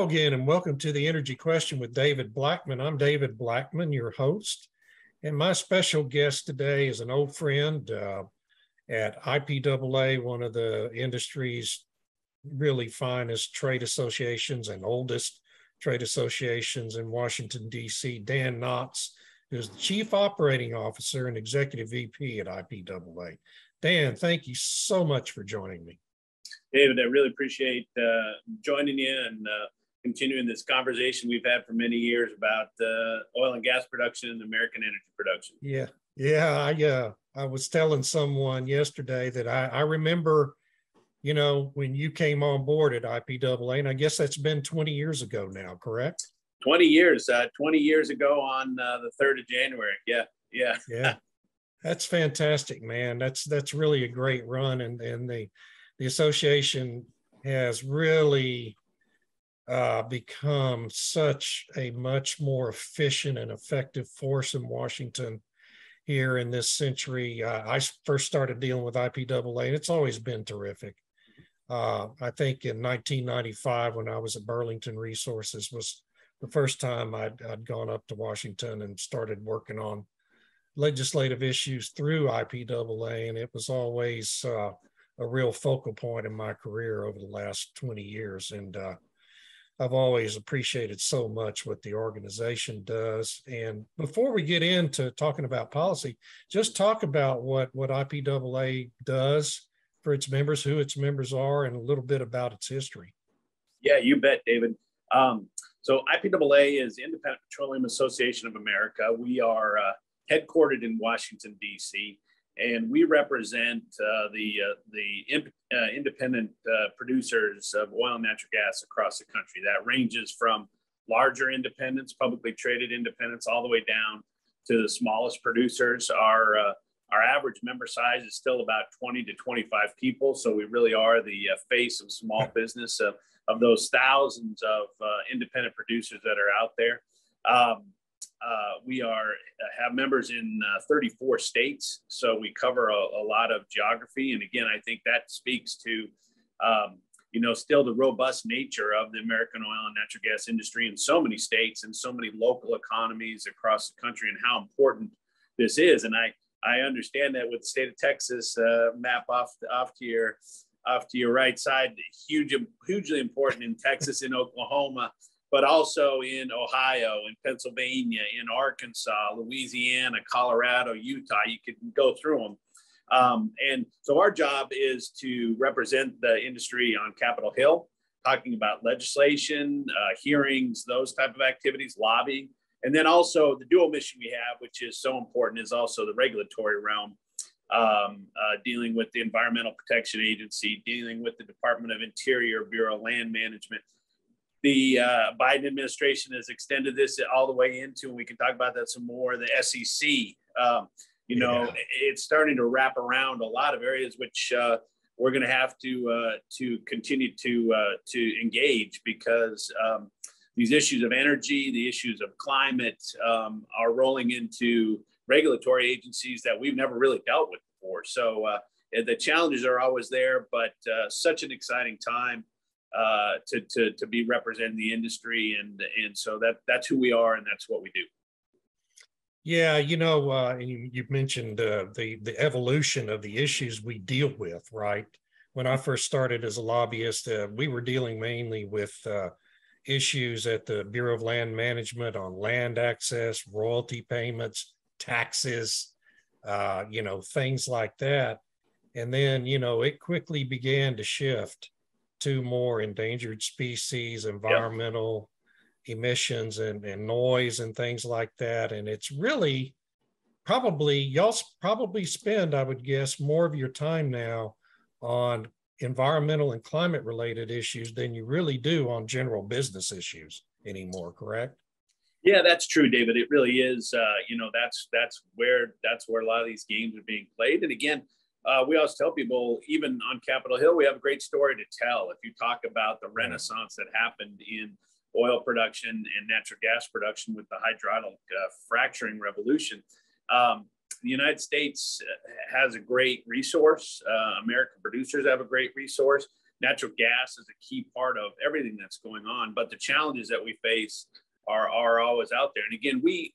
again, and welcome to the Energy Question with David Blackmon. I'm David Blackmon, your host, and my special guest today is an old friend at IPAA, one of the industry's really finest trade associations and oldest trade associations in Washington, D.C., Dan Naatz, who's the Chief Operating Officer and Executive VP at IPAA. Dan, thank you so much for joining me. David, I really appreciate joining you and continuing this conversation we've had for many years about oil and gas production and American energy production. I was telling someone yesterday that I remember, you know, when you came on board at IPAA, and I guess that's been 20 years ago now, correct? 20 years, 20 years ago on the 3rd of January. Yeah. That's fantastic, man. That's really a great run, and the association has really become such a much more efficient and effective force in Washington here in this century. I first started dealing with IPAA, and it's always been terrific. I think in 1995, when I was at Burlington Resources, was the first time I'd gone up to Washington and started working on legislative issues through IPAA, and it was always a real focal point in my career over the last 20 years. And I've always appreciated so much what the organization does. And before we get into talking about policy, just talk about what IPAA does for its members, who its members are, and a little bit about its history. Yeah, you bet, David. So IPAA is Independent Petroleum Association of America. We are headquartered in Washington, D.C., and we represent the independent producers of oil and natural gas across the country. That ranges from larger independents, publicly traded independents, all the way down to the smallest producers. Our average member size is still about 20 to 25 people. So we really are the face of small business of those thousands of independent producers that are out there. We have members in 34 states, so we cover a lot of geography. And again, I think that speaks to, still the robust nature of the American oil and natural gas industry in so many states and so many local economies across the country, and how important this is. And I understand that with the state of Texas, map off to your right side, hugely important in Texas, in Oklahoma, but also in Ohio, in Pennsylvania, in Arkansas, Louisiana, Colorado, Utah. You could go through them. And so our job is to represent the industry on Capitol Hill, talking about legislation, hearings, those type of activities, lobbying. And then also the dual mission we have, which is so important, is also the regulatory realm, dealing with the Environmental Protection Agency, dealing with the Department of Interior, Bureau of Land Management. The Biden administration has extended this all the way into, and we can talk about that some more, the SEC. It's starting to wrap around a lot of areas, which we're going to have to continue to engage, because these issues of energy, the issues of climate are rolling into regulatory agencies that we've never really dealt with before. So the challenges are always there, but such an exciting time to be representing the industry, and so that's who we are, and that's what we do. Yeah, and you've mentioned the evolution of the issues we deal with, right? When I first started as a lobbyist, we were dealing mainly with issues at the Bureau of Land Management on land access, royalty payments, taxes, things like that. And then, it quickly began to shift to more endangered species, environmental emissions and noise and things like that. And it's really y'all probably spend, I would guess, more of your time now on environmental and climate related issues than you really do on general business issues anymore, correct? Yeah, that's true, David. It really is. That's where a lot of these games are being played. And again, we always tell people, even on Capitol Hill, we have a great story to tell. If you talk about the renaissance that happened in oil production and natural gas production with the hydraulic fracturing revolution, the United States has a great resource. American producers have a great resource. natural gas is a key part of everything that's going on, but the challenges that we face are always out there. And again, we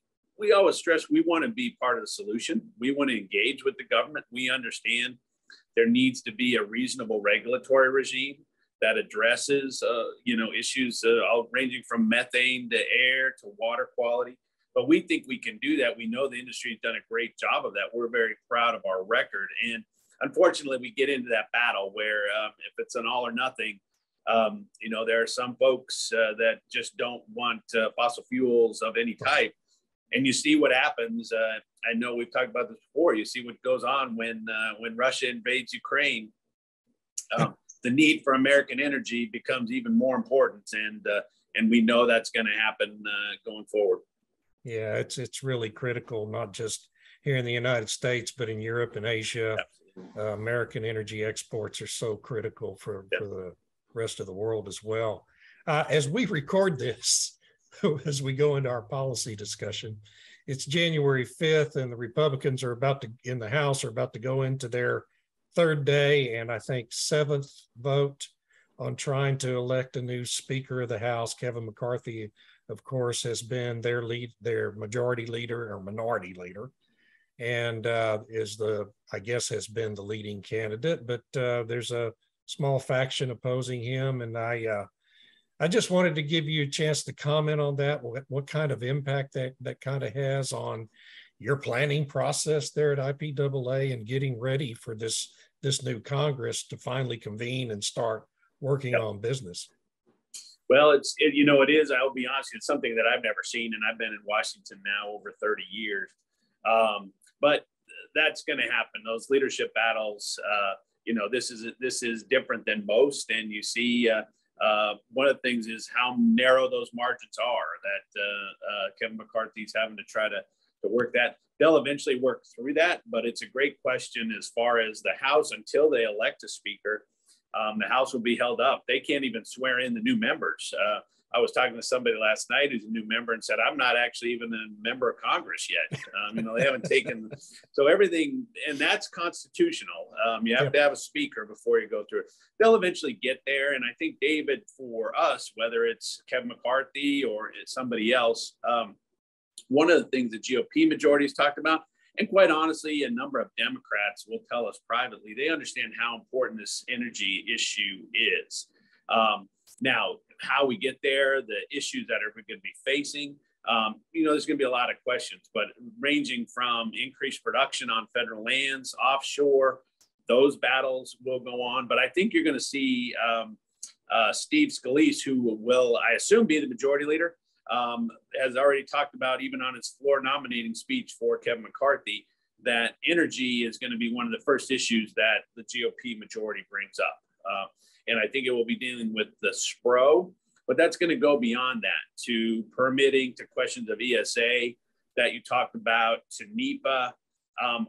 always stress we want to be part of the solution. We want to engage with the government. We understand there needs to be a reasonable regulatory regime that addresses, issues ranging from methane to air to water quality. But we think we can do that. We know the industry has done a great job of that. We're very proud of our record. And unfortunately, we get into that battle where if it's an all or nothing, there are some folks that just don't want fossil fuels of any type. And you see what happens. I know we've talked about this before. You see what goes on when Russia invades Ukraine. The need for American energy becomes even more important, and we know that's going to happen going forward. Yeah, it's really critical, not just here in the United States, but in Europe and Asia. American energy exports are so critical for the rest of the world as well. As we record this, as we go into our policy discussion, it's January 5th, and the Republicans in the House are about to go into their third day and I think seventh vote on trying to elect a new Speaker of the House. Kevin McCarthy, of course, has been their majority leader or minority leader, and has been the leading candidate. But there's a small faction opposing him, and I just wanted to give you a chance to comment on that. What kind of impact that kind of has on your planning process there at IPAA and getting ready for this new Congress to finally convene and start working on business? Well, it is. I'll be honest, it's something that I've never seen, and I've been in Washington now over 30 years. But that's going to happen. Those leadership battles, this is different than most, and you see. One of the things is how narrow those margins are that Kevin McCarthy's having to try to work that. They'll eventually work through that, but it's a great question as far as the House, until they elect a speaker, the House will be held up. They can't even swear in the new members. I was talking to somebody last night who's a new member and said, I'm not actually even a member of Congress yet. They haven't taken, so everything, and that's constitutional. You have to have a speaker before you go through it. They'll eventually get there. And I think, David, for us, whether it's Kevin McCarthy or it's somebody else, one of the things the GOP majority has talked about, and quite honestly, a number of Democrats will tell us privately, they understand how important this energy issue is. Now, how we get there, the issues that are going to be facing, there's going to be a lot of questions, but ranging from increased production on federal lands, offshore, those battles will go on. But I think you're going to see Steve Scalise, who will, I assume, be the majority leader, has already talked about, even on his floor nominating speech for Kevin McCarthy, that energy is going to be one of the first issues that the GOP majority brings up. And I think it will be dealing with the SPRO, but that's going to go beyond that to permitting, to questions of ESA that you talked about, to NEPA,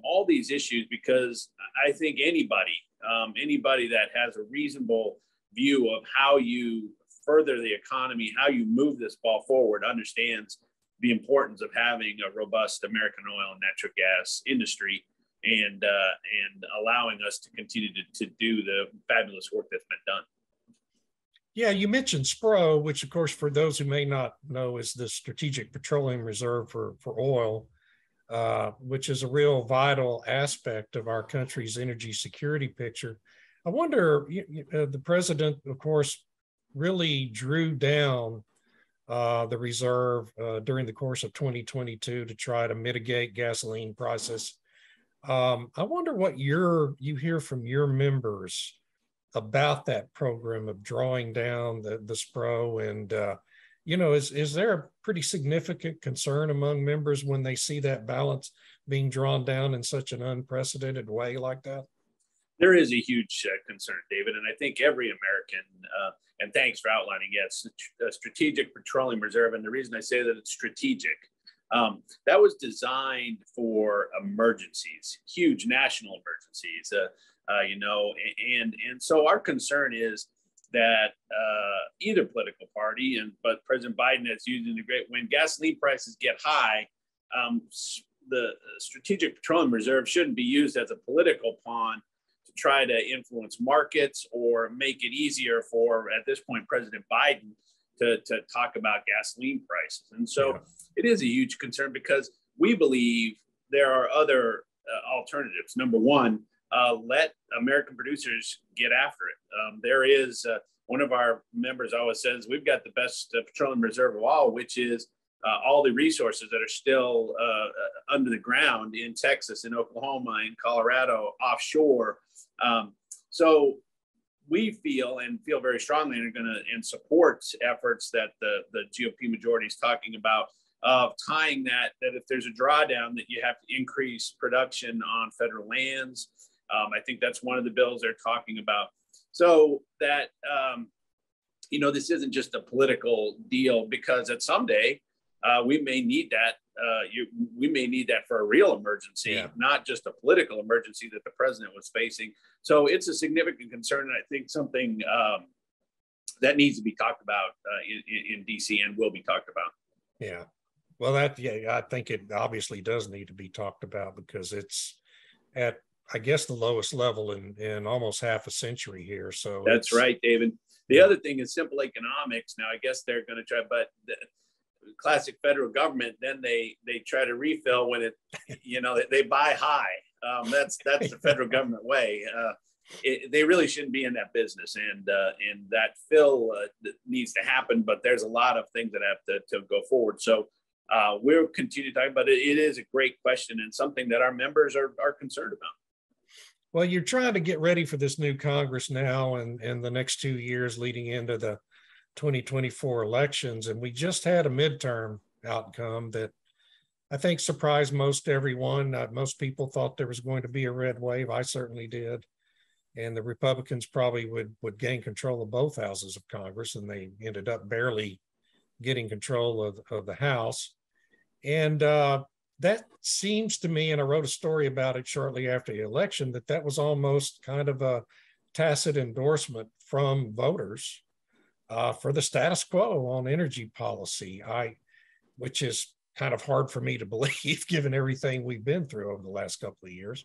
all these issues, because I think anybody that has a reasonable view of how you further the economy, how you move this ball forward, understands the importance of having a robust American oil and natural gas industry, and allowing us to continue to do the fabulous work that's been done. Yeah, you mentioned SPRO, which, of course, for those who may not know, is the Strategic Petroleum Reserve for oil, which is a real vital aspect of our country's energy security picture. I wonder, the president, of course, really drew down the reserve during the course of 2022 to try to mitigate gasoline prices. I wonder what you hear from your members about that program of drawing down the SPRO, and is there a pretty significant concern among members when they see that balance being drawn down in such an unprecedented way like that? There is a huge concern, David, and I think every American, and thanks for outlining, yes, a Strategic Petroleum Reserve, and the reason I say that it's strategic, that was designed for emergencies, huge national emergencies, and so our concern is that either political party, but President Biden has used it when gasoline prices get high, the Strategic Petroleum Reserve shouldn't be used as a political pawn to try to influence markets or make it easier for, at this point, President Biden to talk about gasoline prices. And so it is a huge concern because we believe there are other alternatives. Number one, let American producers get after it. There is one of our members always says, we've got the best petroleum reserve of all, which is all the resources that are still under the ground in Texas, in Oklahoma, in Colorado, offshore. So we feel very strongly and are going to and support efforts that the GOP majority is talking about of tying that if there's a drawdown, that you have to increase production on federal lands. I think that's one of the bills they're talking about. So that, this isn't just a political deal, because at someday we may need that. We may need that for a real emergency, not just a political emergency that the president was facing. So it's a significant concern, and I think something that needs to be talked about in DC and will be talked about. Yeah. Well, I think it obviously does need to be talked about, because it's at, I guess, the lowest level in almost half a century here. So that's right, David. The other thing is simple economics. Now, I guess they're going to try, but the classic federal government, then they try to refill when they buy high. That's the federal government way. They really shouldn't be in that business, and that fill needs to happen. But there's a lot of things that have to go forward. So we'll continue talking about it. It is a great question and something that our members are concerned about. Well, you're trying to get ready for this new Congress now and the next 2 years leading into the 2024 elections. And we just had a midterm outcome that I think surprised most everyone. Most people thought there was going to be a red wave. I certainly did. And the Republicans probably would gain control of both houses of Congress, and they ended up barely getting control of the House. And that seems to me, and I wrote a story about it shortly after the election, that was almost kind of a tacit endorsement from voters for the status quo on energy policy, which is kind of hard for me to believe given everything we've been through over the last couple of years.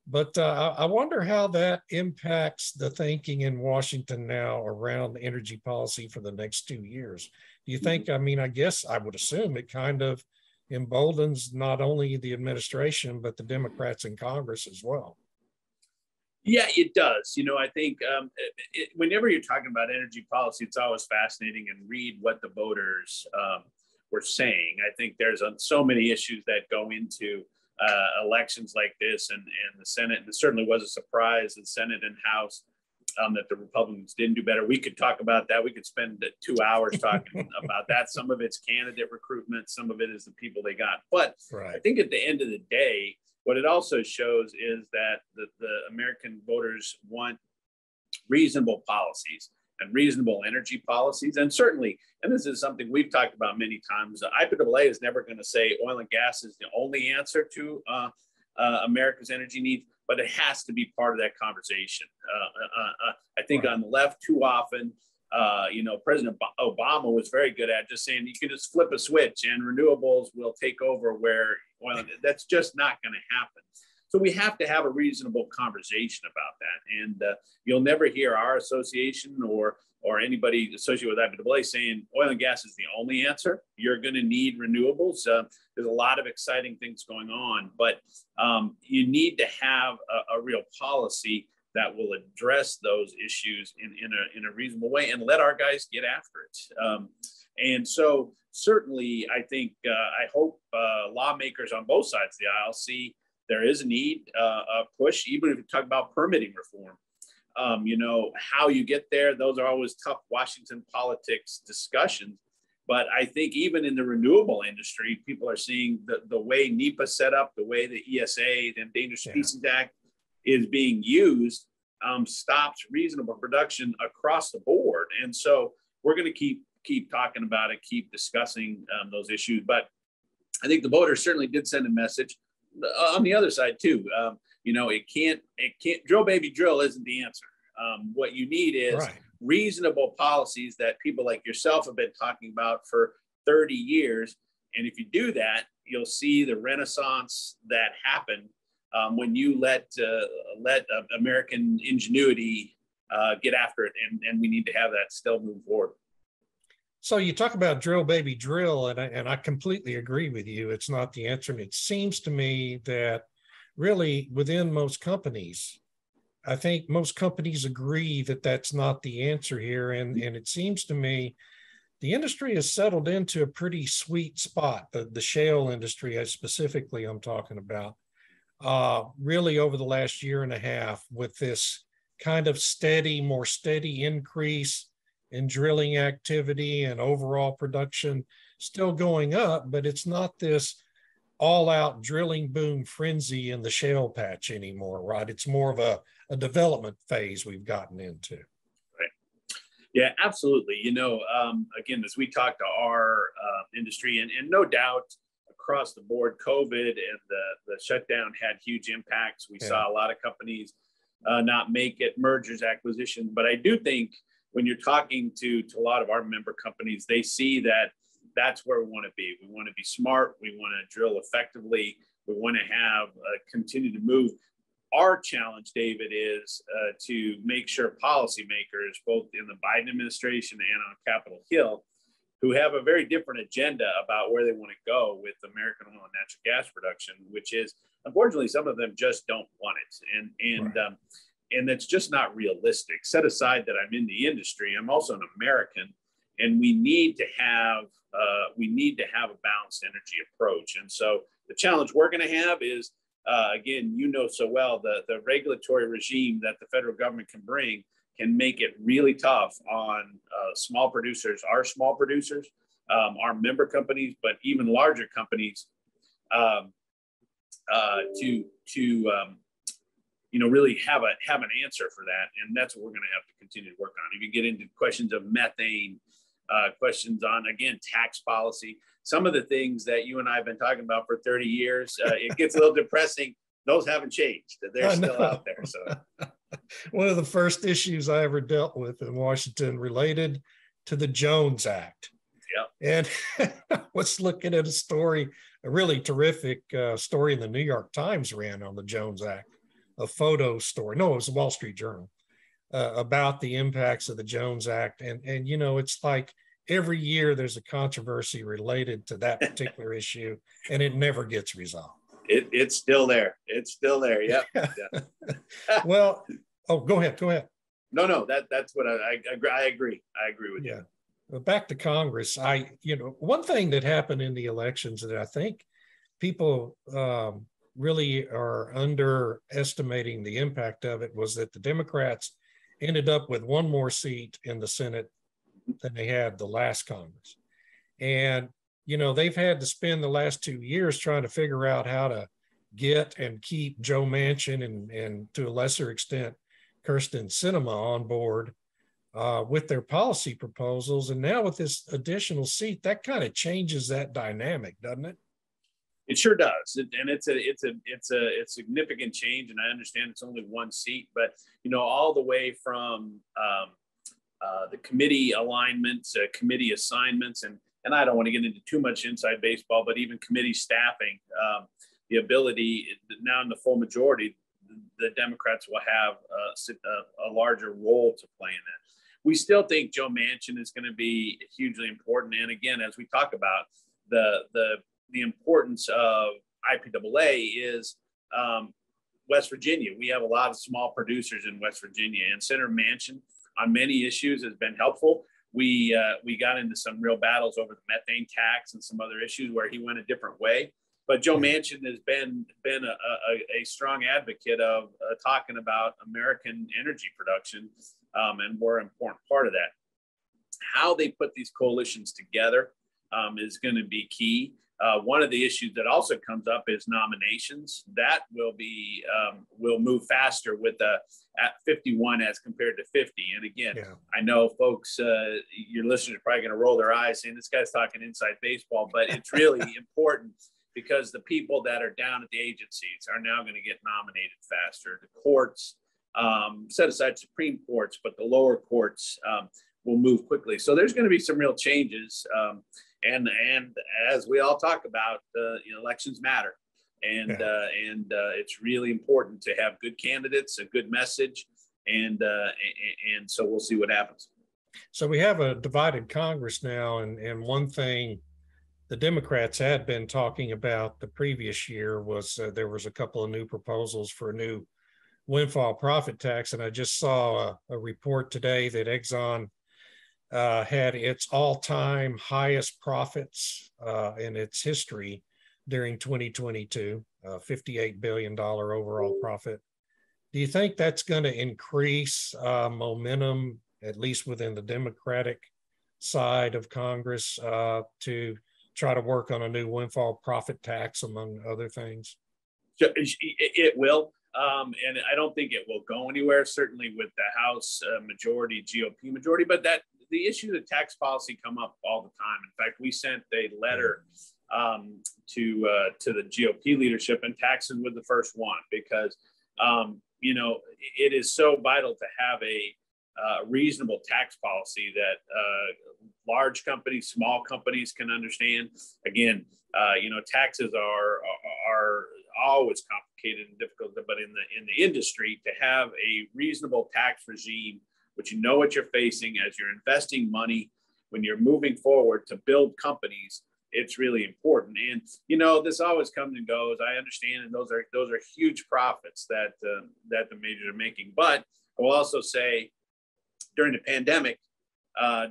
But I wonder how that impacts the thinking in Washington now around energy policy for the next 2 years. Do you think, I guess I would assume it kind of emboldens not only the administration, but the Democrats in Congress as well? Yeah, it does. I think whenever you're talking about energy policy, it's always fascinating and read what the voters were saying. I think there's so many issues that go into elections like this, and the Senate, and it certainly was a surprise, the Senate and House, that the Republicans didn't do better. We could talk about that. We could spend 2 hours talking about that. Some of it's candidate recruitment, some of it is the people they got. But I think at the end of the day, what it also shows is that the American voters want reasonable policies and reasonable energy policies. And certainly, and this is something we've talked about many times, IPAA is never going to say oil and gas is the only answer to America's energy needs, but it has to be part of that conversation. I think on the left, too often, President Obama was very good at just saying you can just flip a switch and renewables will take over where oil. That's just not going to happen. So we have to have a reasonable conversation about that. And you'll never hear our association or anybody associated with IPAA saying oil and gas is the only answer. You're going to need renewables. There's a lot of exciting things going on, but you need to have a real policy that will address those issues in a reasonable way and let our guys get after it. And so certainly, I think, I hope lawmakers on both sides of the aisle see there is a need, a push, even if you talk about permitting reform. How you get there, those are always tough Washington politics discussions. But I think even in the renewable industry, people are seeing the way NEPA set up, the way the ESA, the Endangered Species Act, is being used, stops reasonable production across the board. And so we're going to keep talking about it, keep discussing those issues. But I think the voters certainly did send a message. On the other side too, it can't drill baby drill isn't the answer. What you need is reasonable policies that people like yourself have been talking about for 30 years. And if you do that, you'll see the renaissance that happened when you let American ingenuity get after it, and we need to have that still move forward. So you talk about drill, baby, drill, and I completely agree with you. It's not the answer. And it seems to me that really within most companies, I think most companies agree that that's not the answer here. And it seems to me the industry has settled into a pretty sweet spot, the shale industry specifically I'm talking about, really over the last year and a half with this kind of more steady increase in drilling activity and overall production still going up, but it's not this all-out drilling boom frenzy in the shale patch anymore, right? It's more of a development phase we've gotten into. Right. Yeah, absolutely. Again, as we talk to our industry, and no doubt across the board, COVID and the shutdown had huge impacts. We saw a lot of companies not make it, mergers, acquisitions, but I do think when you're talking to a lot of our member companies, they see that that's where we want to be. We want to be smart. We want to drill effectively. We want to have continue to move. Our challenge, David, is to make sure policymakers, both in the Biden administration and on Capitol Hill, who have a very different agenda about where they want to go with American oil and natural gas production, which is, unfortunately, some of them just don't want it. And that's just not realistic. Set aside that I'm in the industry, I'm also an American, and we need to have a balanced energy approach. And so the challenge we're going to have is, again, so well, the regulatory regime that the federal government can bring can make it really tough on small producers, our member companies, but even larger companies, to really have an answer for that. And that's what we're going to have to continue to work on. If you get into questions of methane, questions on, again, tax policy, some of the things that you and I have been talking about for 30 years, it gets a little depressing. Those haven't changed. They're still out there. So one of the first issues I ever dealt with in Washington related to the Jones Act. And I was looking at a really terrific story in the New York Times ran on the Jones Act, a photo story. No, it was the Wall Street Journal about the impacts of the Jones Act. And it's like every year there's a controversy related to that particular issue, and it never gets resolved. It's still there. It's still there. Yep. Yeah. Well, go ahead. No, that's what I agree. I agree with you. Well, back to Congress. One thing that happened in the elections that I think people really are underestimating the impact of it was that the Democrats ended up with one more seat in the Senate than they had the last Congress. And they've had to spend the last 2 years trying to figure out how to get and keep Joe Manchin and to a lesser extent, Kyrsten Sinema on board with their policy proposals. And now with this additional seat, that kind of changes that dynamic, doesn't it? It sure does. And it's a significant change. And I understand it's only one seat, but, all the way from the committee alignments, committee assignments, and I don't want to get into too much inside baseball, but even committee staffing, the ability now in the full majority, the Democrats will have a larger role to play in that. We still think Joe Manchin is going to be hugely important. And again, as we talk about the importance of IPAA is West Virginia. We have a lot of small producers in West Virginia, and Senator Manchin on many issues has been helpful. We got into some real battles over the methane tax and some other issues where he went a different way. But Joe Manchin has been a strong advocate of talking about American energy production, and we're an important part of that. How they put these coalitions together is going to be key. One of the issues that also comes up is nominations. That will move faster with at 51 as compared to 50. And again, I know folks, your listeners are probably going to roll their eyes saying this guy's talking inside baseball, but it's really important because the people that are down at the agencies are now going to get nominated faster. The courts, set aside Supreme Courts, but the lower courts will move quickly. So there's going to be some real changes. And as we all talk about, elections matter. and it's really important to have good candidates, a good message, and so we'll see what happens. So we have a divided Congress now, and one thing the Democrats had been talking about the previous year was there was a couple of new proposals for a new windfall profit tax, and I just saw a report today that Exxon had its all-time highest profits in its history during 2022, $58 billion overall profit. Do you think that's going to increase momentum, at least within the Democratic side of Congress, to try to work on a new windfall profit tax, among other things? It will. And I don't think it will go anywhere, certainly with the House majority, GOP majority, but that the issues of tax policy come up all the time. In fact, we sent a letter to the GOP leadership, and taxes was the first one, because it is so vital to have a reasonable tax policy that large companies, small companies can understand. Again, taxes are always complicated and difficult, but in the industry, to have a reasonable tax regime, which you know what you're facing as you're investing money when you're moving forward to build companies, it's really important. And this always comes and goes. I understand, and those are huge profits that the majors are making. But I will also say, during the pandemic,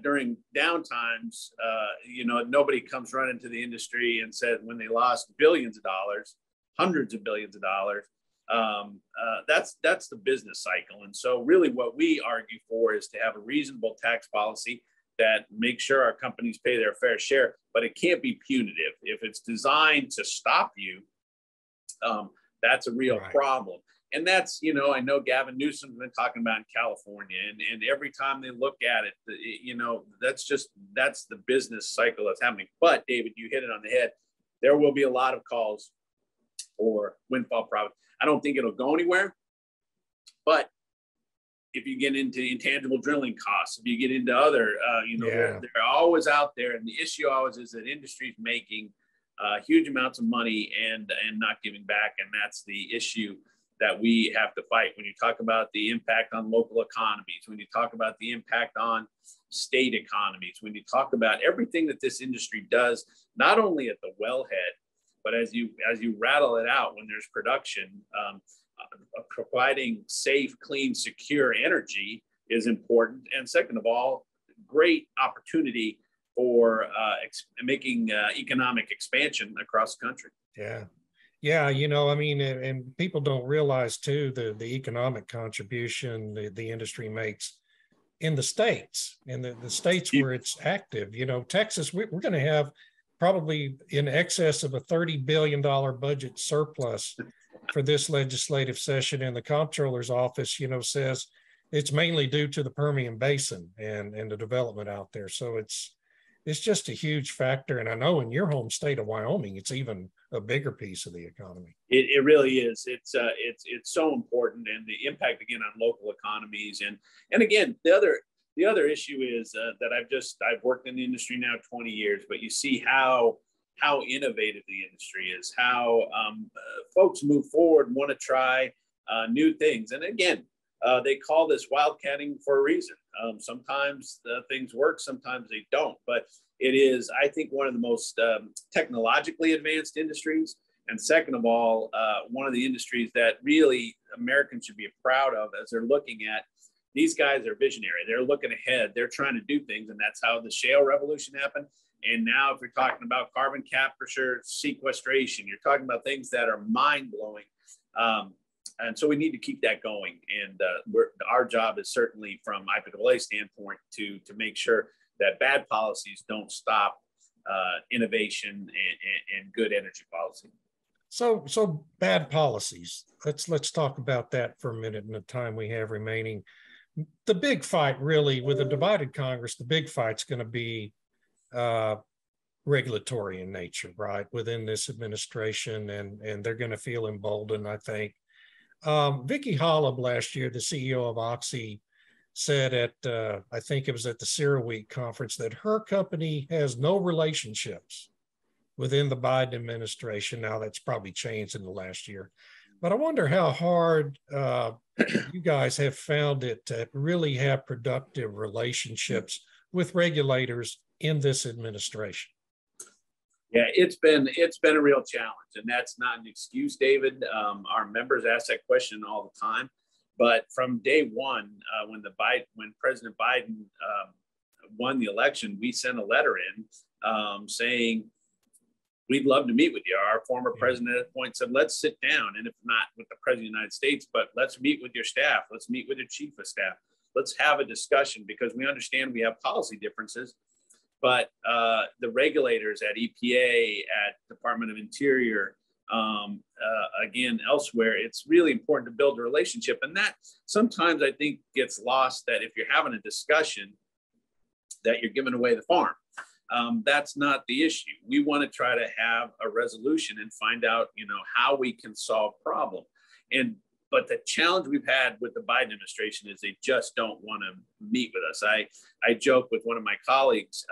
during downtimes, nobody comes running to the industry and said when they lost billions of dollars, hundreds of billions of dollars. That's the business cycle. And so really what we argue for is to have a reasonable tax policy that makes sure our companies pay their fair share, but it can't be punitive. If it's designed to stop you, that's a real problem. And that's, I know Gavin Newsom's been talking about in California, and every time they look at it, that's the business cycle that's happening. But David, you hit it on the head. There will be a lot of calls for windfall profit. I don't think it'll go anywhere, but if you get into intangible drilling costs, if you get into other, they're always out there. And the issue always is that industry is making huge amounts of money and not giving back. And that's the issue that we have to fight. When you talk about the impact on local economies, when you talk about the impact on state economies, when you talk about everything that this industry does, not only at the wellhead, but as you rattle it out when there's production, providing safe, clean, secure energy is important. And second of all, great opportunity for making economic expansion across the country. Yeah, and people don't realize too the economic contribution the industry makes in the states, the states where it's active. Texas, we're going to have probably in excess of a $30 billion budget surplus for this legislative session, and the comptroller's office, says it's mainly due to the Permian Basin and the development out there. So it's just a huge factor. And I know in your home state of Wyoming, it's even a bigger piece of the economy. It really is. It's so important, and the impact again on local economies. And again, the other issue is that I've worked in the industry now 20 years, but you see how innovative the industry is, how folks move forward, want to try new things. And again, they call this wildcatting for a reason. Sometimes things work, sometimes they don't, but it is, I think, one of the most technologically advanced industries. And second of all, one of the industries that really Americans should be proud of as they're looking at. These guys are visionary. They're looking ahead. They're trying to do things, and that's how the shale revolution happened. And now if you're talking about carbon capture, sequestration, you're talking about things that are mind-blowing. And so we need to keep that going. And our job is certainly from IPAA standpoint to make sure that bad policies don't stop innovation and good energy policy. So bad policies. Let's talk about that for a minute in the time we have remaining. The big fight, really, with a divided Congress, the big fight's going to be regulatory in nature, right, within this administration, and they're going to feel emboldened, I think. Vicki Hollub last year, the CEO of Oxy, said at, I think it was at the CERAWeek conference, that her company has no relationships within the Biden administration. Now that's probably changed in the last year, but I wonder how hard you guys have found it to really have productive relationships with regulators in this administration. Yeah, it's been a real challenge, and that's not an excuse, David. Our members ask that question all the time, but from day one, when President Biden won the election, we sent a letter in saying we'd love to meet with you. Our former president at that point said, let's sit down, and if not with the president of the United States, but let's meet with your staff. Let's meet with your chief of staff. Let's have a discussion, because we understand we have policy differences. But the regulators at EPA, at Department of Interior, again, elsewhere, it's really important to build a relationship. And that sometimes I think gets lost, that if you're having a discussion, that you're giving away the farm. That's not the issue. We want to try to have a resolution and find out, how we can solve problem. But the challenge we've had with the Biden administration is they just don't want to meet with us. I joke with one of my colleagues.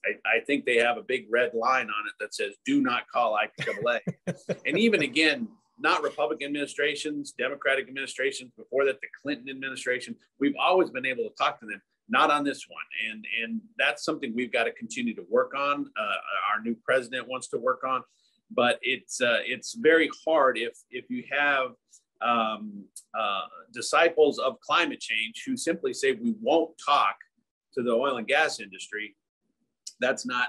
I think they have a big red line on it that says, do not call IPAA. And even again, not Republican administrations, Democratic administrations, before that, the Clinton administration, we've always been able to talk to them, not on this one. And that's something we've got to continue to work on. Our new president wants to work on, but it's very hard if you have disciples of climate change who simply say we won't talk to the oil and gas industry. That's not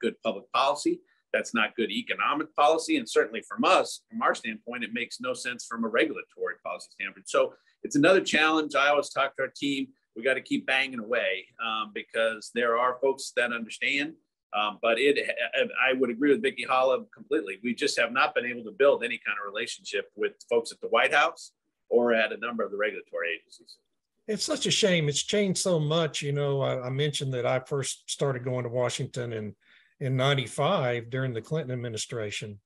good public policy. That's not good economic policy. And certainly from our standpoint, it makes no sense from a regulatory policy standpoint. So it's another challenge. I always talk to our team, we got to keep banging away because there are folks that understand. But I would agree with Vicki Holla completely. We just have not been able to build any kind of relationship with folks at the White House or at a number of the regulatory agencies. It's such a shame. It's changed so much. I mentioned that I first started going to Washington in 95 during the Clinton administration.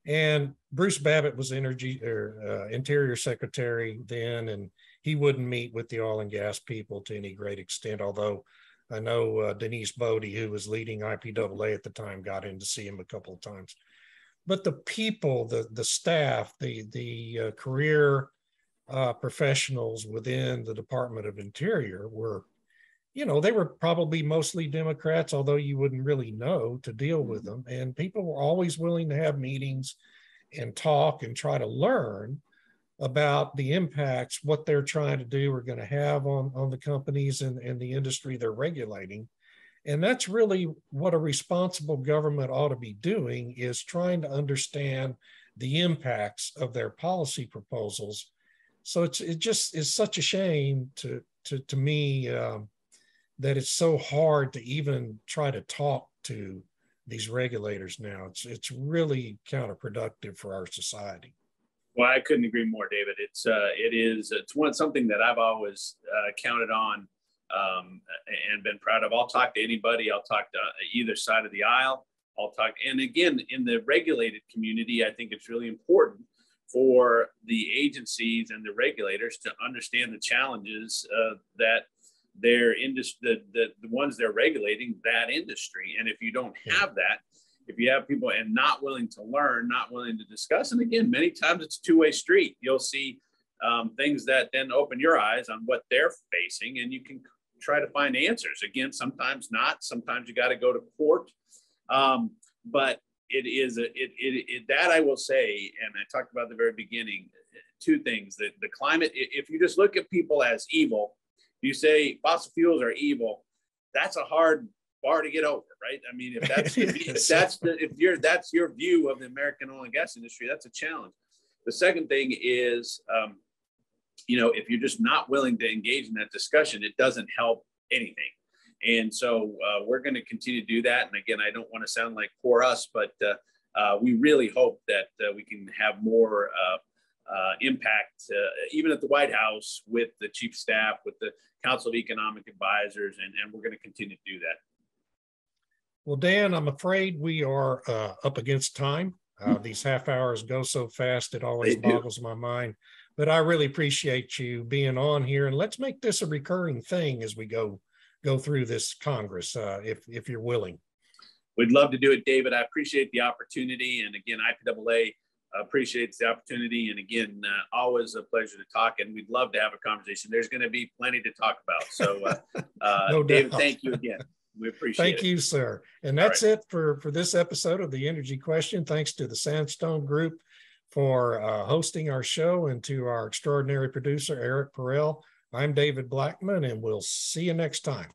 And Bruce Babbitt was Interior Secretary then, and he wouldn't meet with the oil and gas people to any great extent, although I know Denise Bodie, who was leading IPAA at the time, got in to see him a couple of times. But the people, the staff, the career professionals within the Department of Interior were, they were probably mostly Democrats, although you wouldn't really know to deal with them. And people were always willing to have meetings and talk and try to learn about the impacts, what they're trying to do or going to have on the companies and the industry they're regulating. And that's really what a responsible government ought to be doing, is trying to understand the impacts of their policy proposals. So it just is such a shame to me that it's so hard to even try to talk to these regulators now. It's really counterproductive for our society. Well, I couldn't agree more, David. It's something that I've always counted on and been proud of. I'll talk to anybody. I'll talk to either side of the aisle. And again, in the regulated community, I think it's really important for the agencies and the regulators to understand the challenges that their industry, the ones they're regulating, that industry. And if you don't have that, if you have people and not willing to learn, not willing to discuss, and again, many times it's a two-way street. You'll see things that then open your eyes on what they're facing, and you can try to find answers. Again, sometimes not. Sometimes you got to go to court. But it is that I will say, and I talked about at the very beginning, two things: that the climate. If you just look at people as evil, you say fossil fuels are evil. That's a hard bar to get over, right? I mean, if that's your view of the American oil and gas industry, that's a challenge. The second thing is, if you're just not willing to engage in that discussion, it doesn't help anything. And so we're going to continue to do that. And again, I don't want to sound like poor us, but we really hope that we can have more impact, even at the White House, with the chief staff, with the Council of Economic Advisors, and we're going to continue to do that. Well, Dan, I'm afraid we are up against time. These half hours go so fast, it always boggles my mind. But I really appreciate you being on here, and let's make this a recurring thing as we go through this Congress, if you're willing. We'd love to do it, David. I appreciate the opportunity. And again, IPAA appreciates the opportunity. And again, always a pleasure to talk. And we'd love to have a conversation. There's going to be plenty to talk about. So, no David, doubt. Thank you again. We appreciate it. Thank you, sir. And that's it for this episode of the Energy Question. Thanks to the Sandstone Group for hosting our show, and to our extraordinary producer, Eric Perel. I'm David Blackmon, and we'll see you next time.